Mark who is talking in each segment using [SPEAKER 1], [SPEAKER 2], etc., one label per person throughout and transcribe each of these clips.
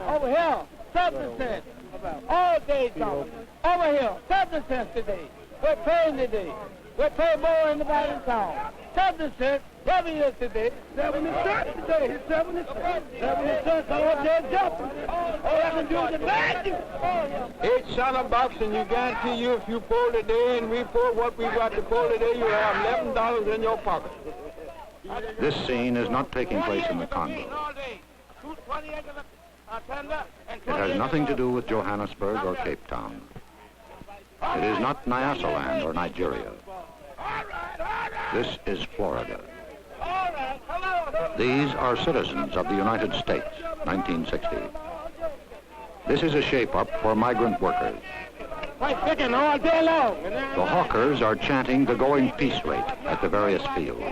[SPEAKER 1] Over here, 7 cents. All day talking. Over here, 7 cents today. We're paying today. We're paying more than anybody in town. 7 cents, 7 years today. 70 cents today. 70 cents. 70 cents. All day jumping. All I can do is imagine.
[SPEAKER 2] 8 cents a box, and you guarantee you if you pull today and we pull what we got to pull today, you have $11 in your pocket.
[SPEAKER 3] This scene is not taking place in the Congo. It has nothing to do with Johannesburg or Cape Town. It is not Nyasaland or Nigeria. This is Florida. These are citizens of the United States, 1960. This is a shape-up for migrant workers. The hawkers are chanting the going peace rate at the various fields.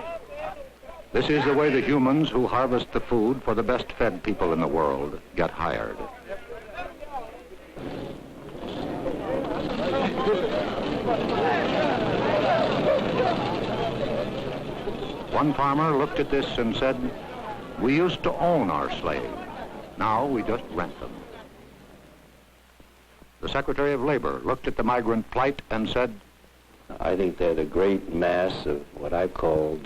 [SPEAKER 3] This is the way the humans who harvest the food for the best-fed people in the world get hired. One farmer looked at this and said, "We used to own our slaves. Now we just rent them." The Secretary of Labor looked at the migrant plight and said,
[SPEAKER 4] "I think they're the great mass of what I've called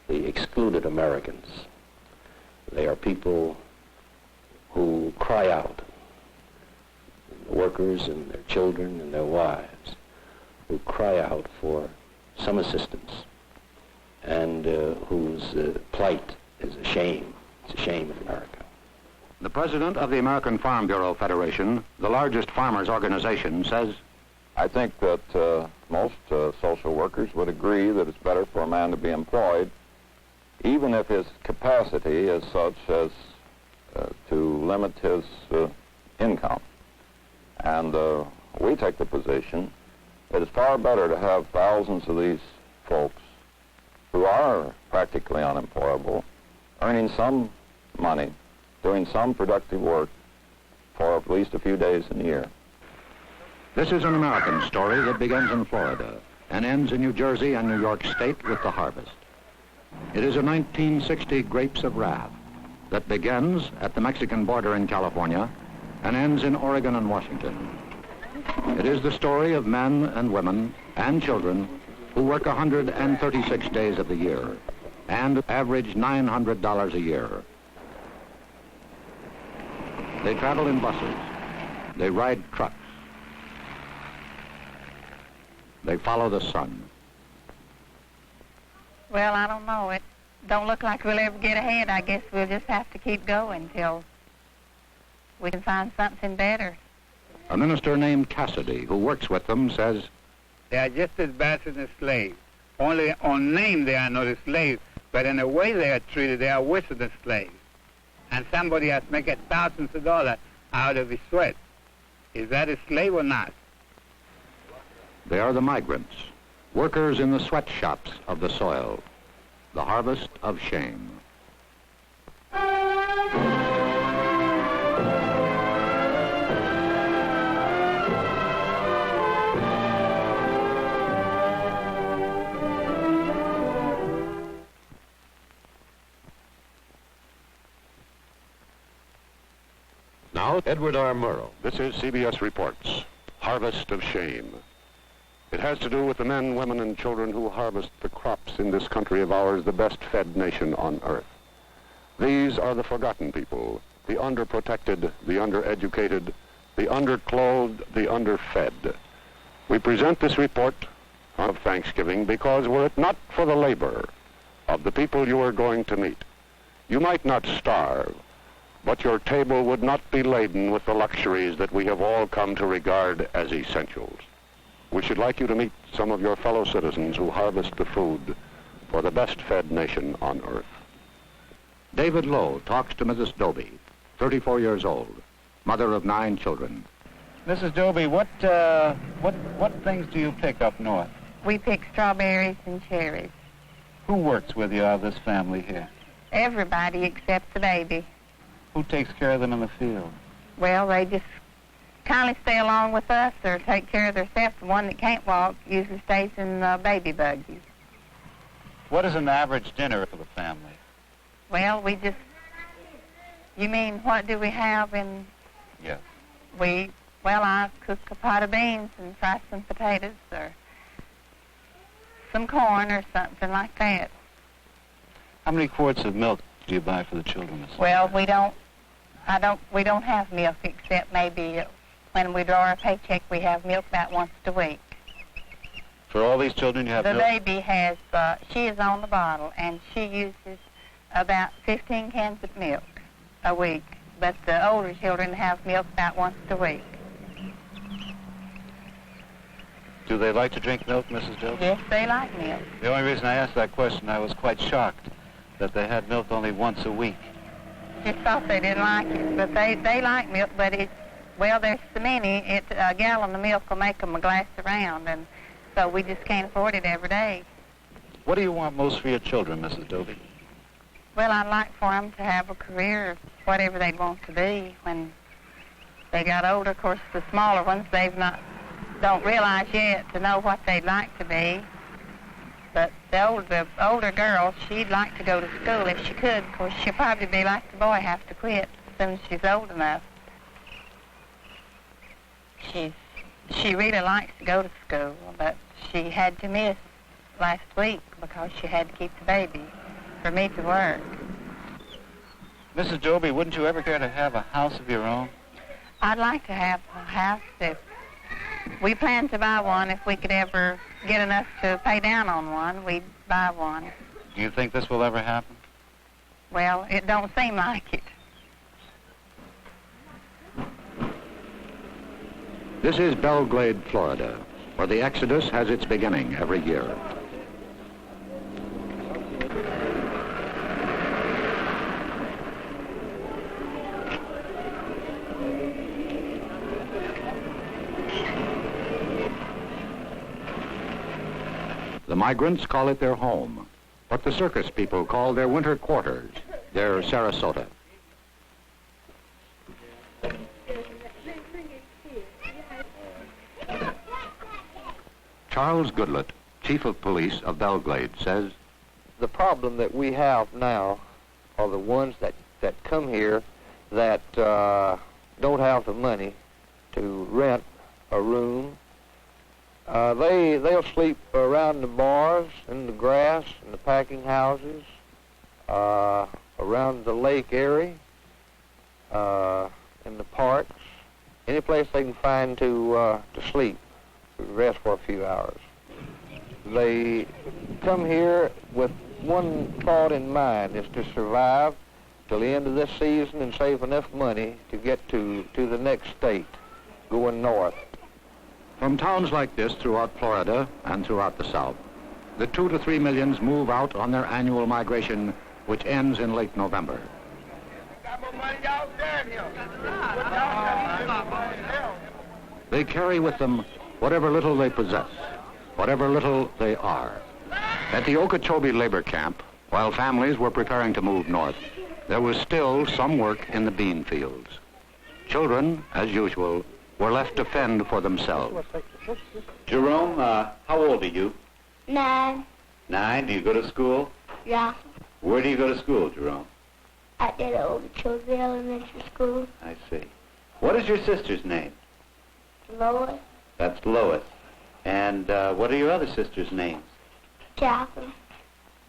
[SPEAKER 4] the excluded Americans. They are people who cry out, workers and their children and their wives, who cry out for some assistance, and whose plight is a shame. It's a shame in America."
[SPEAKER 3] The president of the American Farm Bureau Federation, the largest farmers' organization, says,
[SPEAKER 2] I think that most social workers would agree that it's better for a man to be employed, even if his capacity is such as to limit his income. And we take the position that it's far better to have thousands of these folks who are practically unemployable, earning some money, doing some productive work for at least a few days in a year.
[SPEAKER 3] this is an American story that begins in Florida and ends in New Jersey and New York State with the harvest. It is a 1960 Grapes of Wrath that begins at the Mexican border in California and ends in Oregon and Washington. It is the story of men and women and children who work 136 days of the year and average $900 a year. They travel in buses. They ride trucks. They follow the sun.
[SPEAKER 5] Well, I don't know. It don't look like we'll ever get ahead. I guess we'll just have to keep going till we can find something better.
[SPEAKER 3] A minister named Cassidy, who works with them, says,
[SPEAKER 6] "They are just as bad as the slaves. Only on name they are not a slave, but in the way they are treated, they are worse than slaves. And somebody has made thousands of dollars out of his sweat. Is that a slave or not?"
[SPEAKER 3] They are the migrants, workers in the sweatshops of the soil, the harvest of shame.
[SPEAKER 7] Now, Edward R. Murrow. This is CBS Reports, Harvest of Shame. It has to do with the men, women, and children who harvest the crops in this country of ours, the best-fed nation on earth. These are the forgotten people, the underprotected, the undereducated, the underclothed, the underfed. We present this report of Thanksgiving because were it not for the labor of the people you are going to meet, you might not starve, but your table would not be laden with the luxuries that we have all come to regard as essentials. We should like you to meet some of your fellow citizens who harvest the food for the best-fed nation on earth.
[SPEAKER 3] David Lowe talks to Mrs. Doby, 34 years old, mother of 9 children.
[SPEAKER 8] Mrs. Doby, what things do you pick up north?
[SPEAKER 5] We pick strawberries and cherries.
[SPEAKER 8] Who works with you out of this family here?
[SPEAKER 5] Everybody except the baby.
[SPEAKER 8] Who takes care of them in the field?
[SPEAKER 5] Well, they just kindly stay along with us or take care of themselves. The one that can't walk usually stays in baby buggies.
[SPEAKER 8] What is an average dinner for the family?
[SPEAKER 5] Well, you mean what do we have in?
[SPEAKER 8] Yes.
[SPEAKER 5] I cook a pot of beans and fry some potatoes or some corn or something like that.
[SPEAKER 8] How many quarts of milk do you buy for the children, Mrs.
[SPEAKER 5] Well, we don't have milk except maybe when we draw our paycheck, we have milk about once a week.
[SPEAKER 8] For all these children, you have
[SPEAKER 5] The
[SPEAKER 8] milk?
[SPEAKER 5] baby has, she is on the bottle, and she uses about 15 cans of milk a week. But the older children have milk about once a week.
[SPEAKER 8] Do they like to drink milk, Mrs. Jones?
[SPEAKER 5] Yes, they like milk.
[SPEAKER 8] The only reason I asked that question, I was quite shocked that they had milk only once a week.
[SPEAKER 5] Just thought they didn't like it, but they like milk, but there's so many, a gallon of milk will make them a glass around, and so we just can't afford it every day.
[SPEAKER 8] What do you want most for your children, Mrs. Dobie?
[SPEAKER 5] Well, I'd like for them to have a career, whatever they'd want to be when they got older. Of course, the smaller ones, don't realize yet to know what they'd like to be. But the older girl, she'd like to go to school if she could. Of course, she'll probably be like the boy, have to quit as soon as she's old enough. She really likes to go to school, but she had to miss last week because she had to keep the baby for me to work.
[SPEAKER 8] Mrs. Dobie, wouldn't you ever care to have a house of your own?
[SPEAKER 5] I'd like to have a house. We plan to buy one. If we could ever get enough to pay down on one, we'd buy one.
[SPEAKER 8] Do you think this will ever happen?
[SPEAKER 5] Well, it don't seem like it.
[SPEAKER 3] This is Belglade, Florida, where the exodus has its beginning every year. The migrants call it their home, what the circus people call their winter quarters, their Sarasota. Charles Goodlett, Chief of Police of Belglade, says,
[SPEAKER 9] the problem that we have now are the ones that come here that don't have the money to rent a room. They'll sleep around the bars, in the grass, in the packing houses, around the lake area, in the parks, any place they can find to sleep, to rest for a few hours. They come here with one thought in mind, is to survive till the end of this season and save enough money to get to the next state, going north.
[SPEAKER 3] From towns like this throughout Florida and throughout the South, the 2 to 3 millions move out on their annual migration, which ends in late November. They carry with them whatever little they possess, whatever little they are. At the Okeechobee labor camp, while families were preparing to move north, there was still some work in the bean fields. Children, as usual, were left to fend for themselves.
[SPEAKER 8] Jerome, how old are you?
[SPEAKER 10] 9.
[SPEAKER 8] 9. Do you go to school?
[SPEAKER 10] Yeah.
[SPEAKER 8] Where do you go to school, Jerome?
[SPEAKER 10] At the Okeechobee Elementary School.
[SPEAKER 8] I see. What is your sister's name?
[SPEAKER 10] Lois.
[SPEAKER 8] That's Lois. And what are your other sisters' names?
[SPEAKER 10] Catherine.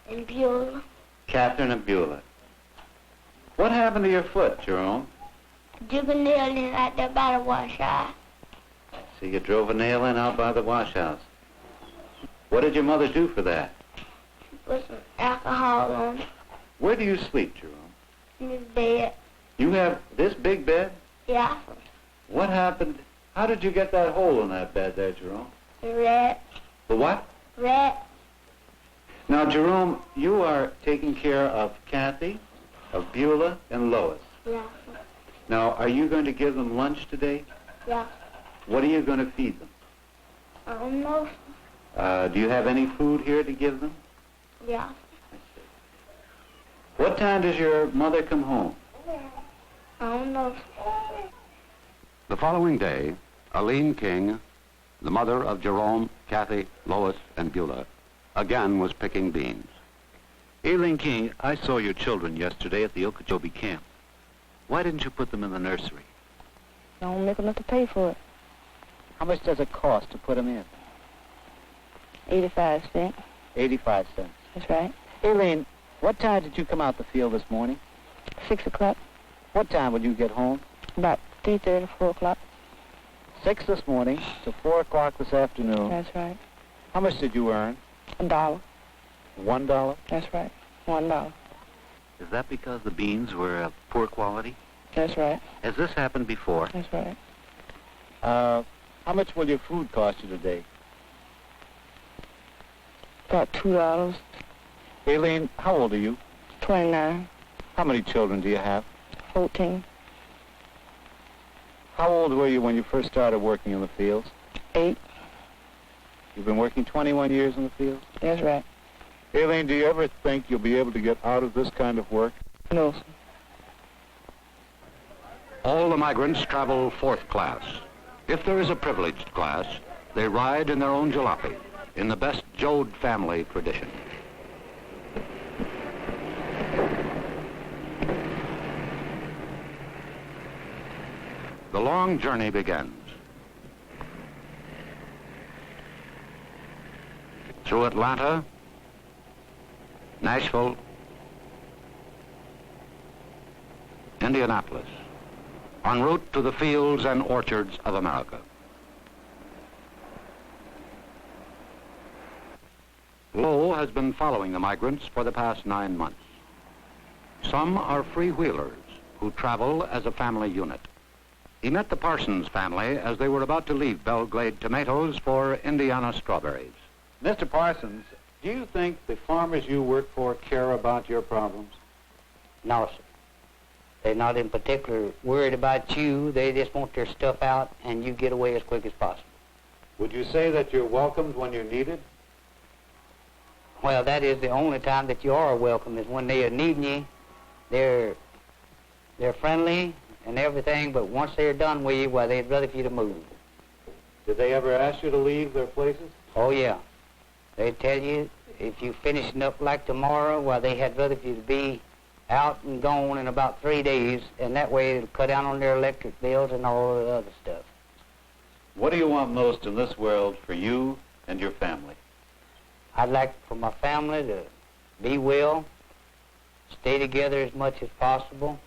[SPEAKER 10] And Beulah.
[SPEAKER 8] Catherine and Beulah. What happened to your foot, Jerome?
[SPEAKER 10] Drove a nail in right there by the washout.
[SPEAKER 8] So you drove a nail in out by the wash house. What did your mother do for that?
[SPEAKER 10] She put some alcohol on it.
[SPEAKER 8] Where do you sleep, Jerome?
[SPEAKER 10] In his bed.
[SPEAKER 8] You have this big bed?
[SPEAKER 10] Yeah.
[SPEAKER 8] What happened? How did you get that hole in that bed there, Jerome?
[SPEAKER 10] The rat.
[SPEAKER 8] The what?
[SPEAKER 10] Rat.
[SPEAKER 8] Now, Jerome, you are taking care of Kathy, of Beulah, and Lois.
[SPEAKER 10] Yeah.
[SPEAKER 8] Now, are you going to give them lunch today?
[SPEAKER 10] Yeah.
[SPEAKER 8] What are you going to feed them?
[SPEAKER 10] I don't know.
[SPEAKER 8] Do you have any food here to give them?
[SPEAKER 10] Yeah.
[SPEAKER 8] I see. What time does your mother come home?
[SPEAKER 10] I don't know.
[SPEAKER 3] The following day, Aline King, the mother of Jerome, Kathy, Lois, and Beulah, again was picking beans.
[SPEAKER 8] Aileen King, I saw your children yesterday at the Okeechobee camp. Why didn't you put them in the nursery?
[SPEAKER 11] Don't make enough to pay for it.
[SPEAKER 8] How much does it cost to put them in?
[SPEAKER 11] 85 cents.
[SPEAKER 8] 85 cents.
[SPEAKER 11] That's right.
[SPEAKER 8] Aileen, what time did you come out the field this morning?
[SPEAKER 11] 6 o'clock.
[SPEAKER 8] What time would you get home?
[SPEAKER 11] About 3:30, 4 o'clock.
[SPEAKER 8] 6 this morning to 4 o'clock this afternoon.
[SPEAKER 11] That's right.
[SPEAKER 8] How much did you earn?
[SPEAKER 11] $1.
[SPEAKER 8] $1?
[SPEAKER 11] That's right. $1.
[SPEAKER 8] Is that because the beans were of poor quality?
[SPEAKER 11] That's right.
[SPEAKER 8] Has this happened before?
[SPEAKER 11] That's right.
[SPEAKER 8] How much will your food cost you today?
[SPEAKER 11] About $2.
[SPEAKER 8] Aileen, how old are you?
[SPEAKER 11] 29.
[SPEAKER 8] How many children do you have?
[SPEAKER 11] 14.
[SPEAKER 8] How old were you when you first started working in the fields?
[SPEAKER 11] 8.
[SPEAKER 8] You've been working 21 years in the fields?
[SPEAKER 11] That's right.
[SPEAKER 8] Aileen, do you ever think you'll be able to get out of this kind of work?
[SPEAKER 11] No, sir.
[SPEAKER 3] All the migrants travel fourth class. If there is a privileged class, they ride in their own jalopy, in the best Jode family tradition. The long journey begins. Through Atlanta, Nashville, Indianapolis, en route to the fields and orchards of America. Lowe has been following the migrants for the past 9 months. Some are freewheelers who travel as a family unit. He met the Parsons family as they were about to leave Belglade tomatoes for Indiana strawberries.
[SPEAKER 8] Mr. Parsons, do you think the farmers you work for care about your problems?
[SPEAKER 12] No, sir. They're not in particular worried about you. They just want their stuff out and you get away as quick as possible.
[SPEAKER 8] Would you say that you're welcomed when you're needed?
[SPEAKER 12] Well, that is the only time that you are welcome is when they are needing you. They're friendly and everything, but once they're done with you, well, they'd rather for you to move.
[SPEAKER 8] Did they ever ask you to leave their places?
[SPEAKER 12] Oh, yeah. They tell you if you finishing up like tomorrow, well, they had rather for you to be out and gone in about 3 days, and that way it'll cut down on their electric bills and all the other stuff.
[SPEAKER 8] What do you want most in this world for you and your family?
[SPEAKER 12] I'd like for my family to be well, stay together as much as possible.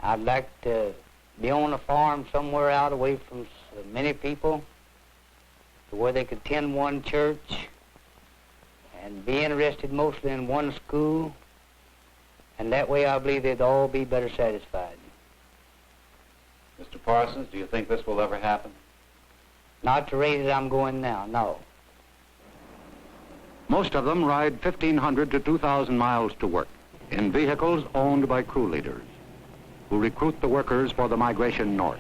[SPEAKER 12] I'd like to be on a farm somewhere out away from so many people, to where they could attend one church and be interested mostly in one school, and that way I believe they'd all be better satisfied.
[SPEAKER 8] Mr. Parsons, do you think this will ever happen?
[SPEAKER 12] Not at the rate that I'm going now, no.
[SPEAKER 3] Most of them ride 1,500 to 2,000 miles to work in vehicles owned by crew leaders who recruit the workers for the migration north.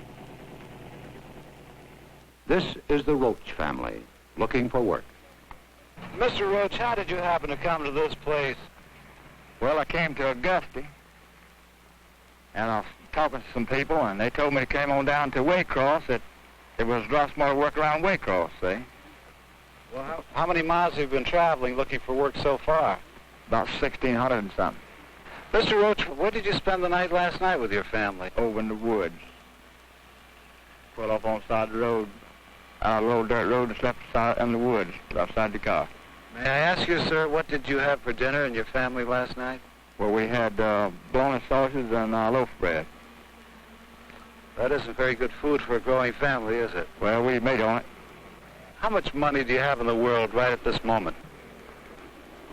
[SPEAKER 3] This is the Roach family looking for work.
[SPEAKER 9] Mr. Roach, how did you happen to come to this place? Well, I came to Augusta, and I was talking to some people, and they told me to come on down to Waycross, that there was lots more work around Waycross, see?
[SPEAKER 8] Well, how many miles have you been traveling looking for work so far?
[SPEAKER 9] About 1,600 and something.
[SPEAKER 8] Mr. Roach, where did you spend the night last night with your family?
[SPEAKER 9] Over in the woods. Pulled off on the side of the road, a little dirt road, and slept in the woods outside the car.
[SPEAKER 8] May I ask you, sir, what did you have for dinner and your family last night?
[SPEAKER 9] Well, we had bologna sausages and loaf bread.
[SPEAKER 8] That isn't very good food for a growing family, is it?
[SPEAKER 9] Well, we made on it.
[SPEAKER 8] How much money do you have in the world right at this moment?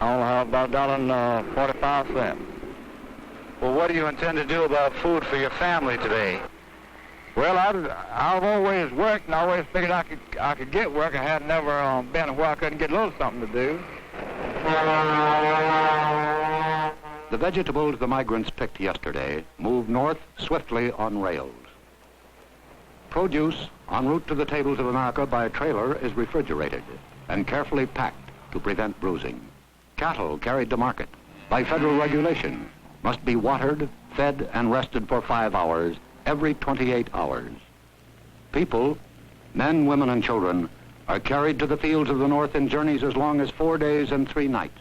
[SPEAKER 9] I only have about $1.45.
[SPEAKER 8] Well, what do you intend to do about food for your family today?
[SPEAKER 9] Well, I've always worked and I always figured I could get work. I had never been where I couldn't get a little something to do.
[SPEAKER 3] The vegetables the migrants picked yesterday moved north swiftly on rails. Produce en route to the tables of America by trailer is refrigerated and carefully packed to prevent bruising. Cattle carried to market by federal regulation must be watered, fed, and rested for 5 hours every 28 hours. People, men, women, and children, are carried to the fields of the North in journeys as long as 4 days and 3 nights.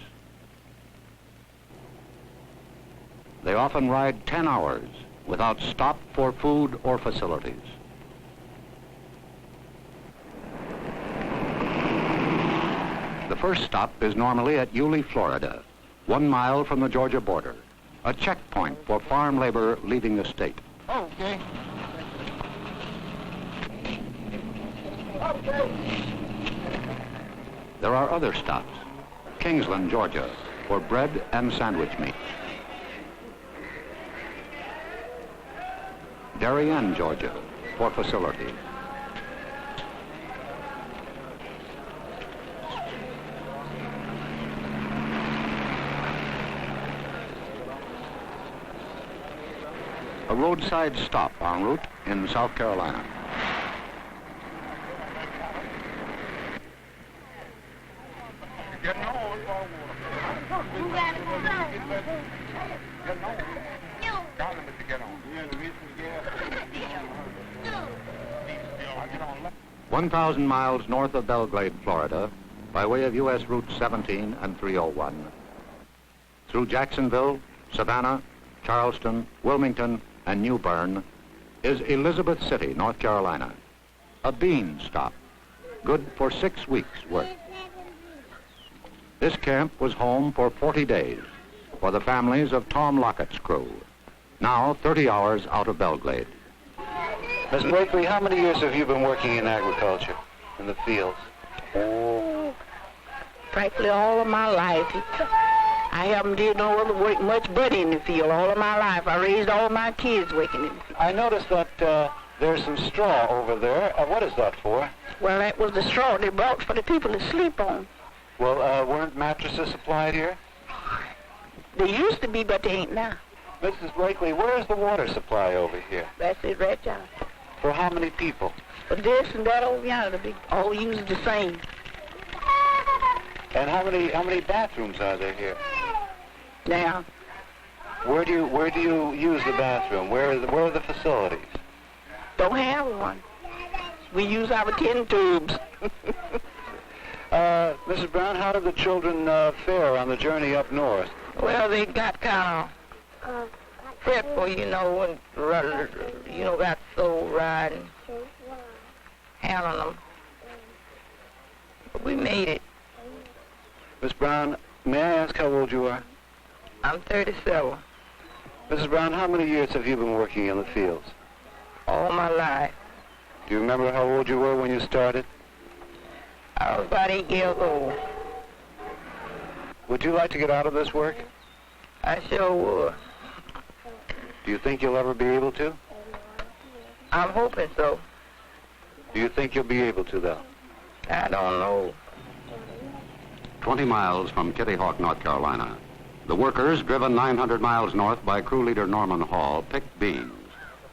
[SPEAKER 3] They often ride 10 hours without stop for food or facilities. The first stop is normally at Yulee, Florida, 1 mile from the Georgia border, a checkpoint for farm labor leaving the state.
[SPEAKER 1] Okay.
[SPEAKER 3] There are other stops. Kingsland, Georgia, for bread and sandwich meat. Darien, Georgia, for facilities. A roadside stop en route in South Carolina. One 1,000 miles north of Belgrade, Florida, by way of U.S. Routes 17 and 301, through Jacksonville, Savannah, Charleston, Wilmington, and New Bern, is Elizabeth City, North Carolina, a bean stop, good for 6 weeks' work. This camp was home for 40 days for the families of Tom Lockett's crew, now 30 hours out of Belgrade.
[SPEAKER 8] Miss Blakely, how many years have you been working in agriculture, in the fields?
[SPEAKER 11] Oh, practically all of my life. I haven't did no other work much but in the field all of my life. I raised all my kids working in the field.
[SPEAKER 8] I noticed that there's some straw over there. What is that for?
[SPEAKER 11] Well, that was the straw they brought for the people to sleep on.
[SPEAKER 8] Well, weren't mattresses supplied here?
[SPEAKER 11] They used to be, but they ain't now.
[SPEAKER 8] Mrs. Blakely, where is the water supply over here?
[SPEAKER 11] That's it right there.
[SPEAKER 8] For how many people?
[SPEAKER 11] But this and that over yonder, they all use the same.
[SPEAKER 8] And how many bathrooms are there here?
[SPEAKER 11] Now.
[SPEAKER 8] Where do you use the bathroom? Where are the facilities?
[SPEAKER 11] Don't have one. We use our tin tubes.
[SPEAKER 8] Mrs. Brown, how did the children fare on the journey up north?
[SPEAKER 11] Well, they got kind of fretful, you know, and got so riding, handling them. But we made it.
[SPEAKER 8] Miss Brown, may I ask how old you are?
[SPEAKER 11] I'm 37.
[SPEAKER 8] Mrs. Brown, how many years have you been working in the fields?
[SPEAKER 11] All my life.
[SPEAKER 8] Do you remember how old you were when you started?
[SPEAKER 11] I was about 8 years old.
[SPEAKER 8] Would you like to get out of this work?
[SPEAKER 11] I sure would.
[SPEAKER 8] Do you think you'll ever be able to?
[SPEAKER 11] I'm hoping so.
[SPEAKER 8] Do you think you'll be able to, though?
[SPEAKER 11] I don't know.
[SPEAKER 3] 20 miles from Kitty Hawk, North Carolina, the workers, driven 900 miles north by crew leader Norman Hall, picked beans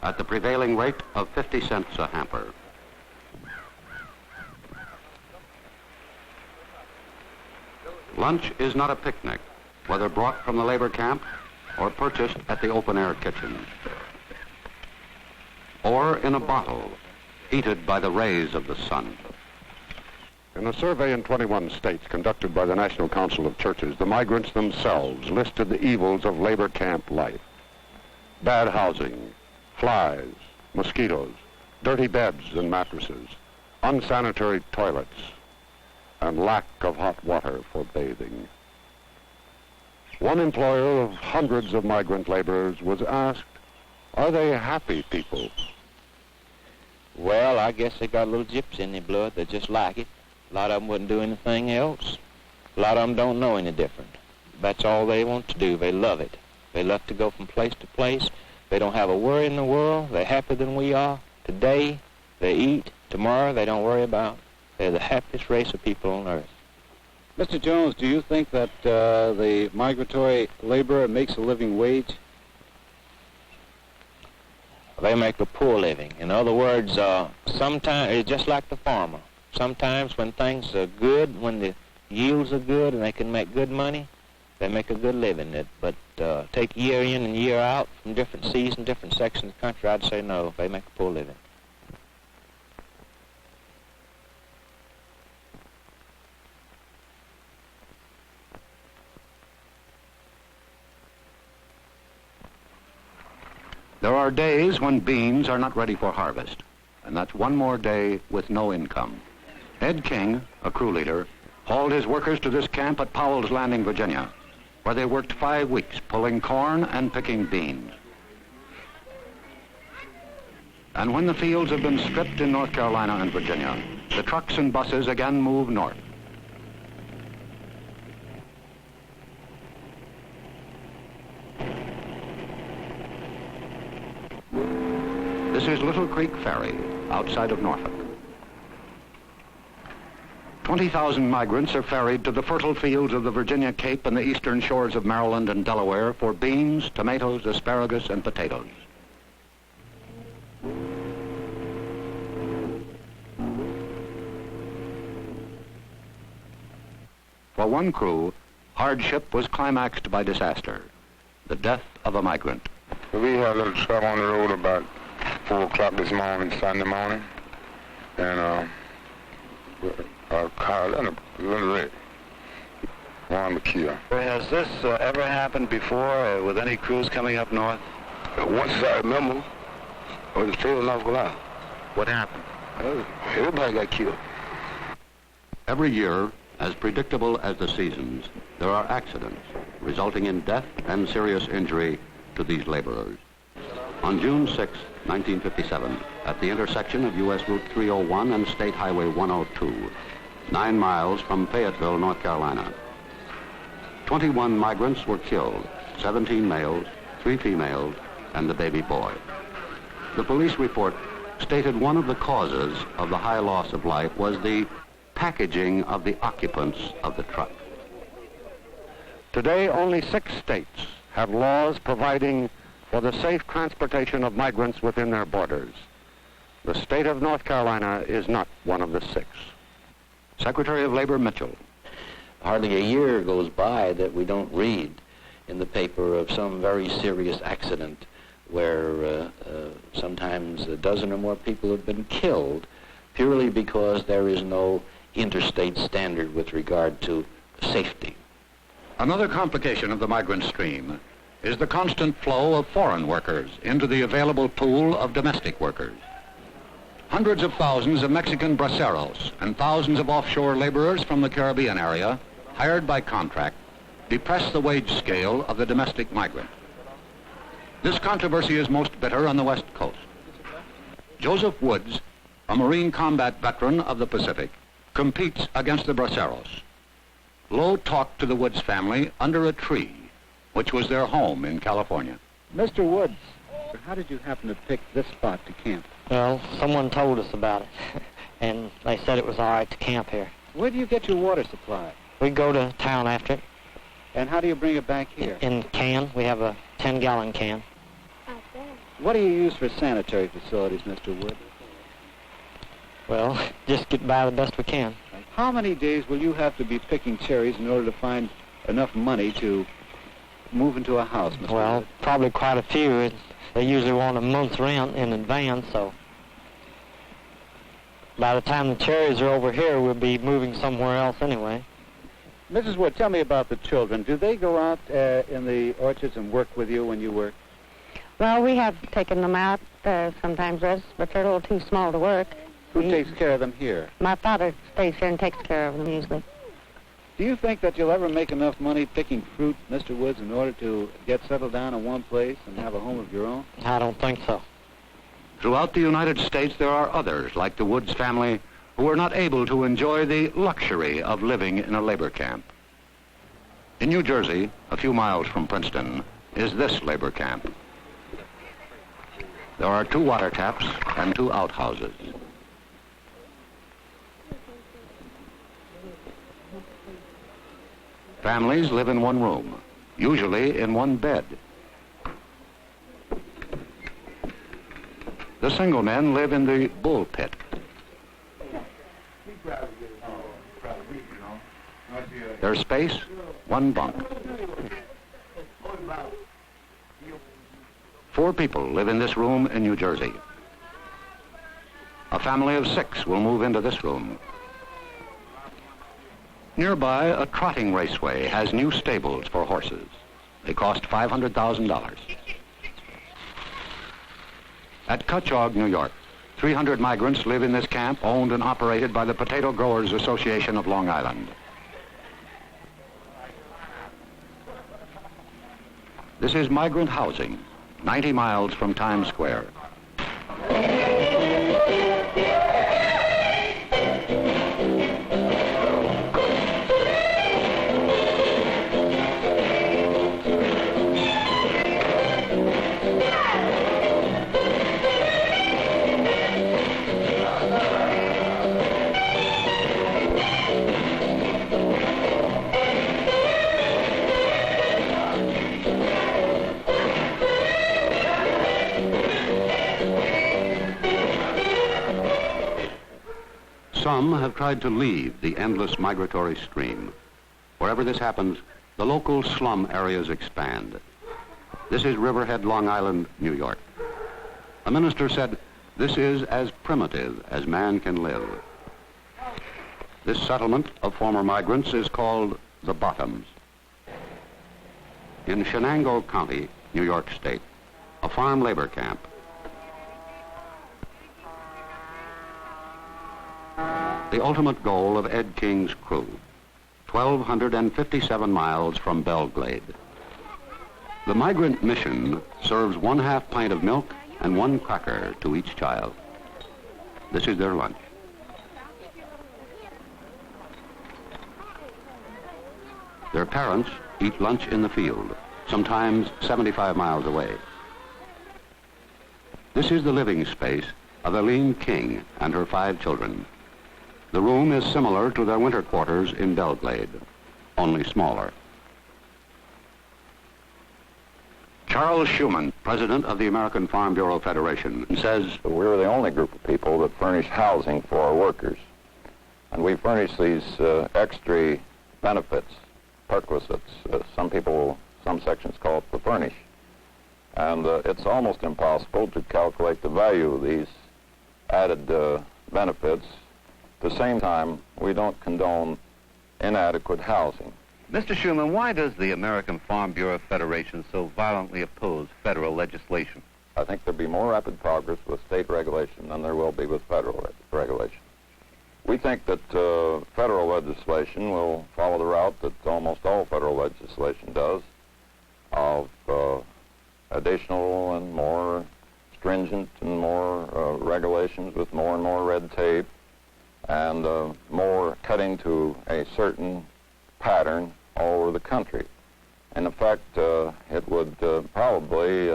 [SPEAKER 3] at the prevailing rate of 50 cents a hamper. Lunch is not a picnic, whether brought from the labor camp or purchased at the open-air kitchen, or in a bottle, heated by the rays of the sun.
[SPEAKER 7] In a survey in 21 states conducted by the National Council of Churches, the migrants themselves listed the evils of labor camp life. Bad housing, flies, mosquitoes, dirty beds and mattresses, unsanitary toilets, and lack of hot water for bathing. One employer of hundreds of migrant laborers was asked, are they happy people?
[SPEAKER 13] Well, I guess they got a little gypsy in their blood. They just like it. A lot of them wouldn't do anything else. A lot of them don't know any different. That's all they want to do. They love it. They love to go from place to place. They don't have a worry in the world. They're happier than we are. Today, they eat. Tomorrow, they don't worry about. They're the happiest race of people on earth.
[SPEAKER 8] Mr. Jones, do you think that the migratory laborer makes a living wage?
[SPEAKER 13] They make a poor living. In other words, sometimes it's just like the farmer. Sometimes when things are good, when the yields are good and they can make good money, They make a good living. But take year in and year out from different seasons, different sections of the country, I'd say no. They make a poor living.
[SPEAKER 3] There are days when beans are not ready for harvest, and that's one more day with no income. Ed King, a crew leader, hauled his workers to this camp at Powell's Landing, Virginia, where they worked 5 weeks pulling corn and picking beans. And when the fields have been stripped in North Carolina and Virginia, the trucks and buses again move north. This is Little Creek Ferry, outside of Norfolk. 20,000 migrants are ferried to the fertile fields of the Virginia Cape and the eastern shores of Maryland and Delaware for beans, tomatoes, asparagus, and potatoes. For one crew, hardship was climaxed by disaster, the death of a migrant.
[SPEAKER 14] We had a little trouble on the road about 4 o'clock this morning, Sunday morning, and our car, a little wreck. One to kill.
[SPEAKER 8] Has this ever happened before with any crews coming up north?
[SPEAKER 14] Once as I remember, I was still in North Carolina.
[SPEAKER 8] What happened?
[SPEAKER 14] Everybody got killed.
[SPEAKER 3] Every year, as predictable as the seasons, there are accidents resulting in death and serious injury to these laborers. On June 6, 1957, at the intersection of U.S. Route 301 and State Highway 102, 9 miles from Fayetteville, North Carolina, 21 migrants were killed, 17 males, 3 females, and the baby boy. The police report stated one of the causes of the high loss of life was the packaging of the occupants of the truck.
[SPEAKER 7] Today, only 6 states have laws providing for the safe transportation of migrants within their borders. The state of North Carolina is not one of the 6.
[SPEAKER 3] Secretary of Labor Mitchell.
[SPEAKER 4] Hardly a year goes by that we don't read in the paper of some very serious accident where sometimes a dozen or more people have been killed purely because there is no interstate standard with regard to safety.
[SPEAKER 3] Another complication of the migrant stream is the constant flow of foreign workers into the available pool of domestic workers. Hundreds of thousands of Mexican braceros and thousands of offshore laborers from the Caribbean area, hired by contract, depress the wage scale of the domestic migrant. This controversy is most bitter on the West Coast. Joseph Woods, a Marine combat veteran of the Pacific, competes against the braceros. Lowe talked to the Woods family under a tree, which was their home in California.
[SPEAKER 8] Mr. Woods, how did you happen to pick this spot to camp?
[SPEAKER 15] Well, someone told us about it, and they said it was all right to camp here.
[SPEAKER 8] Where do you get your water supply?
[SPEAKER 15] We go to town after it.
[SPEAKER 8] And how do you bring it back here?
[SPEAKER 15] In can. We have a 10-gallon can.
[SPEAKER 8] What do you use for sanitary facilities, Mr. Woods?
[SPEAKER 15] Well, just get by the best we can.
[SPEAKER 8] How many days will you have to be picking cherries in order to find enough money to move into a house, Mr.
[SPEAKER 15] Well,
[SPEAKER 8] Woods?
[SPEAKER 15] probably quite a few. They usually want a month's rent in advance, so by the time the cherries are over here, we'll be moving somewhere else anyway.
[SPEAKER 8] Mrs. Wood, tell me about the children. Do they go out in the orchards and work with you when you work?
[SPEAKER 16] Well, we have taken them out sometimes, but they're a little too small to work.
[SPEAKER 8] Who takes care of them here?
[SPEAKER 16] My father stays here and takes care of them usually.
[SPEAKER 8] Do you think that you'll ever make enough money picking fruit, Mr. Woods, in order to get settled down in one place and have a home of your own?
[SPEAKER 15] I don't think so.
[SPEAKER 3] Throughout the United States, there are others, like the Woods family, who are not able to enjoy the luxury of living in a labor camp. In New Jersey, a few miles from Princeton, is this labor camp. There are 2 water taps and 2 outhouses. Families live in one room, usually in one bed. The single men live in the bull pit. Their space, 1 bunk. 4 people live in this room in New Jersey. A family of 6 will move into this room. Nearby, a trotting raceway has new stables for horses. They cost $500,000. At Cutchogue, New York, 300 migrants live in this camp owned and operated by the Potato Growers Association of Long Island. This is migrant housing, 90 miles from Times Square. Some have tried to leave the endless migratory stream. Wherever this happens, the local slum areas expand. This is Riverhead, Long Island, New York. A minister said, this is as primitive as man can live. This settlement of former migrants is called the Bottoms. In Shenango County, New York State, a farm labor camp. The ultimate goal of Ed King's crew, 1,257 miles from Belglade. The migrant mission serves 1/2 pint of milk and 1 cracker to each child. This is their lunch. Their parents eat lunch in the field, sometimes 75 miles away. This is the living space of Eileen King and her 5 children. The room is similar to their winter quarters in Belglade, only smaller. Charles Schumann, president of the American Farm Bureau Federation, says,
[SPEAKER 2] we're the only group of people that furnish housing for our workers. And we furnish these extra benefits, perquisites. Some sections call it the furnish. And it's almost impossible to calculate the value of these added benefits. At the same time, we don't condone inadequate housing.
[SPEAKER 17] Mr. Schumann, why does the American Farm Bureau Federation so violently oppose federal legislation?
[SPEAKER 2] I think there'll be more rapid progress with state regulation than there will be with federal regulation. We think that federal legislation will follow the route that almost all federal legislation does, of additional and more stringent and more regulations with more and more red tape, and more cutting to a certain pattern all over the country. In effect, it would probably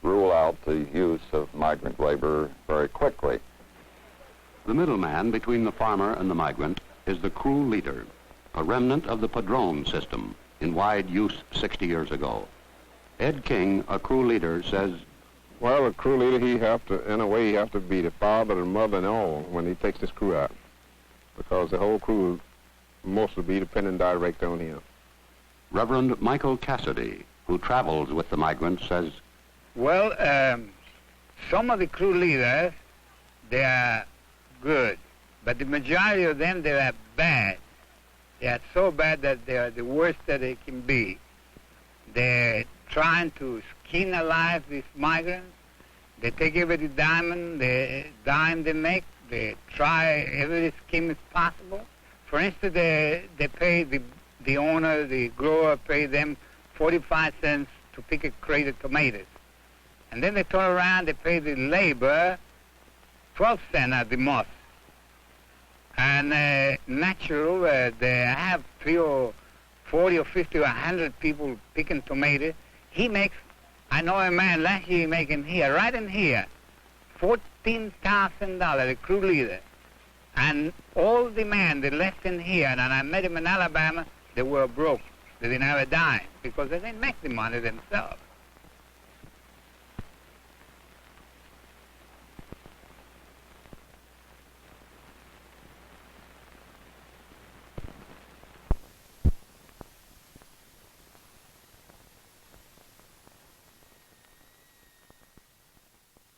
[SPEAKER 2] rule out the use of migrant labor very quickly.
[SPEAKER 3] the middleman between the farmer and the migrant is the crew leader, a remnant of the padrone system in wide use 60 years ago. Ed King, a crew leader, says,
[SPEAKER 18] well, a crew leader, he have to, in a way, he have to be the father and mother and all when he takes this crew out, because the whole crew mostly be dependent direct on him.
[SPEAKER 3] Reverend Michael Cassidy, who travels with the migrants, says,
[SPEAKER 6] well, some of the crew leaders, they are good, but the majority of them, they are bad. They are so bad that they are the worst that they can be. They're trying to skin alive these migrants. They take every dime they make. They try every scheme as possible. For instance, they pay the owner, the grower, pay them 45 cents to pick a crate of tomatoes. And then they turn around, they pay the labor 12 cents at the most. And natural, they have 3 or 40 or 50 or 100 people picking tomatoes. He makes, I know a man last year making here, right in here, $14,000, the crew leader. And all the men they left in here, and I met him in Alabama, they were broke. They didn't have a dime because they didn't make the money themselves.